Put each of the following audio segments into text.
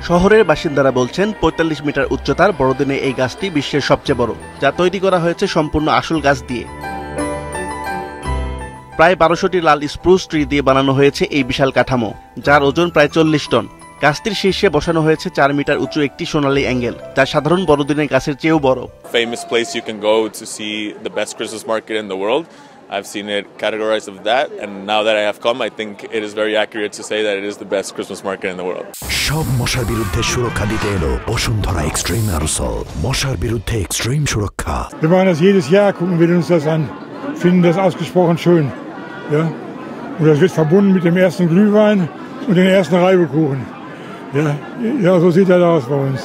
শহরের বাসিন্দারা বলছেন ৪৫ মিটার উচ্চতার বড়দিনে এই গাছটি বিশ্বের সবচেয়ে বড়, যা তৈরি করা হয়েছে সম্পূর্ণ আসল গাছ দিয়ে। প্রায় ১২০০টি লাল স্প্রুস ট্রি দিয়ে বানানো হয়েছে এই বিশাল কাঠামো, যার ওজন প্রায় ৪০ টন। গাছটির শীর্ষে বসানো হয়েছে ৪ মিটার উঁচু একটি সোনালী অ্যাঙ্গেল, যা সাধারণ বড়দিনের গাছের চেয়েও বড়। Famous place you can go to see the best Christmas market in the world. I've seen it categorized of that, and now that I have come, I think it is very accurate to say that it is the best Christmas market in the world. সব মশার বিরুদ্ধে সুরক্ষা দিতে এলো Bashundhara extreme aerosol, মশার বিরুদ্ধে extreme সুরক্ষা। Wir machen das jedes Jahr, gucken wir uns das an, finden das ausgesprochen schön, ja. Und das wird verbunden mit dem ersten Glühwein und den ersten Reibekuchen. Ja, so sieht das aus bei uns.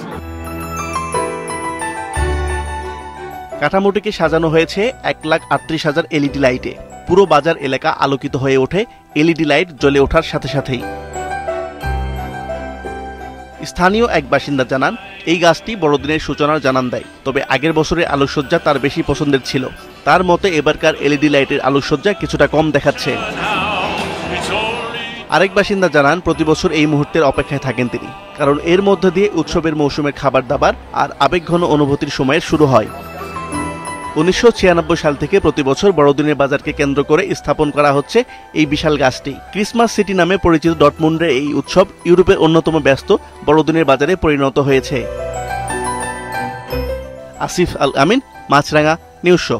কাঠামোটিকে সাজানো হয়েছে ১,৩৮,০০০ LED লাইটে। পুরো বাজার এলাকা আলোকিত হয়ে ওঠে LED light জ্বলে ওঠার সাথে সাথেই। স্থানীয় এক বাসিন্দা জানান, এই গাছটি বড়দিনের সূচনার জানান দেয়, তবে আগের বছরের আলোকসজ্জা তার বেশি পছন্দের ছিল। তার মতে এবারকার এলইডি লাইটের আলোকসজ্জা কিছুটা কম দেখাচ্ছে। আরেক বাসিন্দা জানান, প্রতি বছর এই মুহূর্তের অপেক্ষায় থাকেন তিনি, কারণ এর মধ্য দিয়ে উৎসবের মৌসুমের খাবার দাবার আর আবেগঘন অনুভূতির সময়ের শুরু হয়। ১৯৯৬ সাল থেকে প্রতি বছর বড়দিনের বাজারকে কেন্দ্র করে স্থাপন করা হচ্ছে এই বিশাল গাছটি। ক্রিসমাস সিটি নামে পরিচিত ডর্টমুন্ডের এই উৎসব ইউরোপের অন্যতম ব্যস্ত বড়দিনের বাজারে পরিণত হয়েছে। আসিফ আল আমিন, মাছরাঙা নিউজ শো।